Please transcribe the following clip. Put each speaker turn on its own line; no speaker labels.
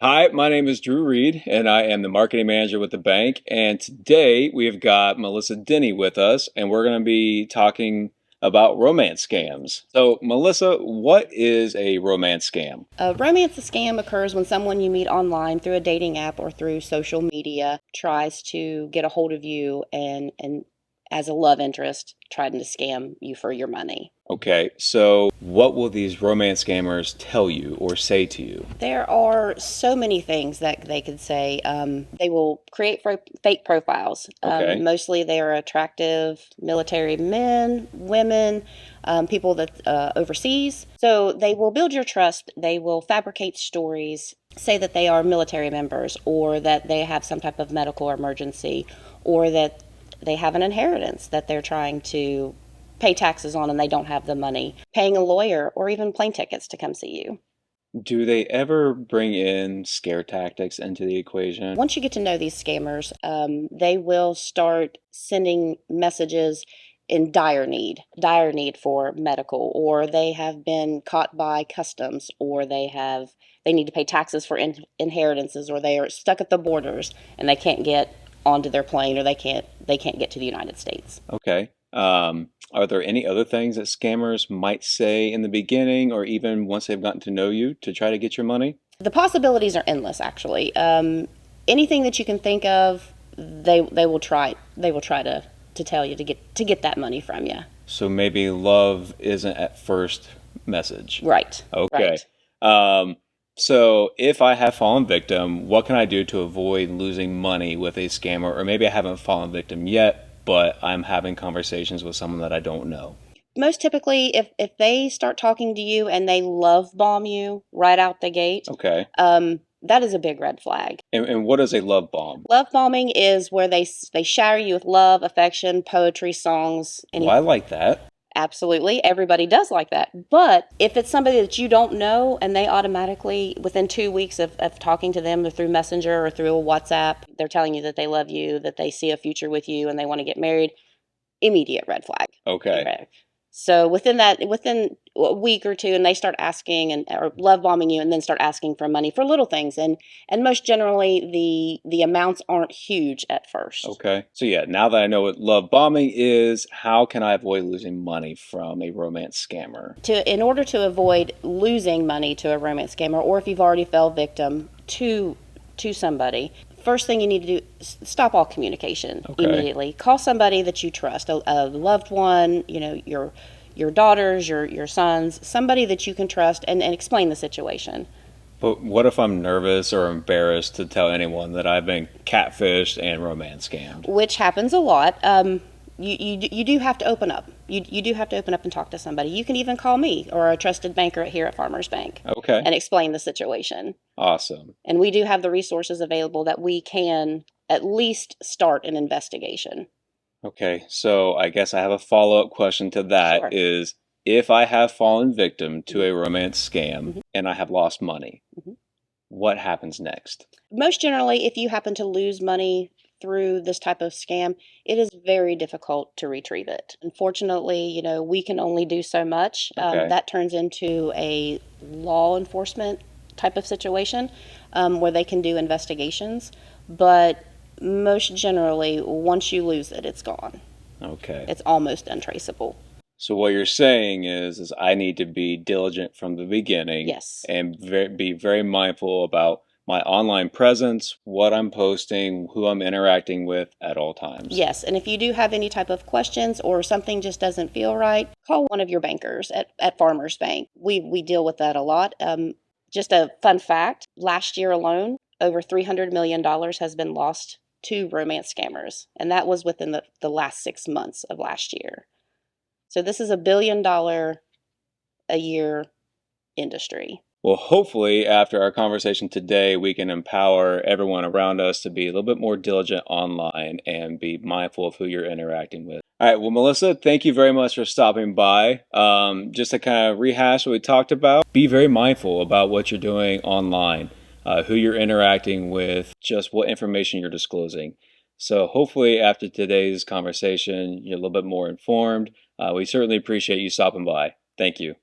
Hi, my name is Drew Reed, and I am the marketing manager with the bank. And today we've got Melissa Denny with us, and we're going to be talking about romance scams. So, Melissa, what is a romance scam?
A romance scam occurs when someone you meet online through a dating app or through social media tries to get a hold of you and as a love interest, trying to scam you for your money.
Okay, so what will these romance scammers tell you or say to you?
There are so many things that they could say. They will create fake profiles.
Okay,
Mostly they are attractive military men, women, people that overseas. So they will build your trust. They will fabricate stories, say that they are military members or that they have some type of medical emergency or that they have an inheritance that they're trying to pay taxes on and they don't have the money, paying a lawyer or even plane tickets to come see you.
do they ever bring in scare tactics into the equation?
Once you get to know these scammers, they will start sending messages in dire need for medical, or they have been caught by customs, or they need to pay taxes for inheritances, or they are stuck at the borders and they can't get onto their plane, or they can't get to the United States.
Okay. Are there any other things that scammers might say in the beginning or even once they've gotten to know you to try to get your money?
The possibilities are endless, actually. Anything that you can think of, they will try. They will try to tell you to get that money from you.
So maybe love isn't at first message.
Right.
Okay.
Right.
Um, so if I have fallen victim, what can I do to avoid losing money with a scammer? Or maybe I haven't fallen victim yet, but I'm having conversations with someone that I don't know.
Most typically, if they start talking to you and they love bomb you right out the gate,
Okay.
that is a big red flag.
And what is a love bomb?
Love bombing is where they shower you with love, affection, poetry, songs,
Well, I like that.
Absolutely. Everybody does like that. But if it's somebody that you don't know and they automatically, within 2 weeks of talking to them or through Messenger or through a WhatsApp, they're telling you that they love you, that they see a future with you, and they want to get married, immediate red flag.
Okay.
Okay. So within a week or two, and they start asking and or love bombing you, and then start asking for money for little things, and most generally the amounts aren't huge at first.
Okay. So yeah, now that I know what love bombing is, how can I avoid losing money from a romance scammer?
In order to avoid losing money to a romance scammer, or if you've already fell victim to somebody, first thing you need to do is stop all communication immediately. Call somebody that you trust, a loved one, your daughters, your sons, somebody that you can trust, and explain the situation.
But what if I'm nervous or embarrassed to tell anyone that I've been catfished and romance scammed?
Which happens a lot. You do have to open up. You do have to open up and talk to somebody. You can even call me or a trusted banker here at Farmers Bank
Okay.
and explain the situation.
Awesome.
And we do have the resources available that we can at least start an investigation.
Okay. So I guess I have a follow-up question to that
Sure.
is if I have fallen victim to a romance scam
Mhm.
and I have lost money,
Mhm.
what happens next?
Most generally, if you happen to lose money through this type of scam, it is very difficult to retrieve it. Unfortunately, we can only do so much.
Okay.
That turns into a law enforcement type of situation where they can do investigations. But most generally, once you lose it, it's gone.
Okay.
It's almost untraceable.
So what you're saying is I need to be diligent from the beginning
Yes.
and be very mindful about my online presence, what I'm posting, who I'm interacting with at all times.
Yes, and if you do have any type of questions or something just doesn't feel right, call one of your bankers at Farmers Bank. We deal with that a lot. Just a fun fact, last year alone, over $300 million has been lost to romance scammers, and that was within the last 6 months of last year. So this is $1 billion a year industry.
Well, hopefully, after our conversation today, we can empower everyone around us to be a little bit more diligent online and be mindful of who you're interacting with. All right. Well, Melissa, thank you very much for stopping by. Just to kind of rehash what we talked about, be very mindful about what you're doing online, who you're interacting with, just what information you're disclosing. So hopefully, after today's conversation, you're a little bit more informed. We certainly appreciate you stopping by. Thank you.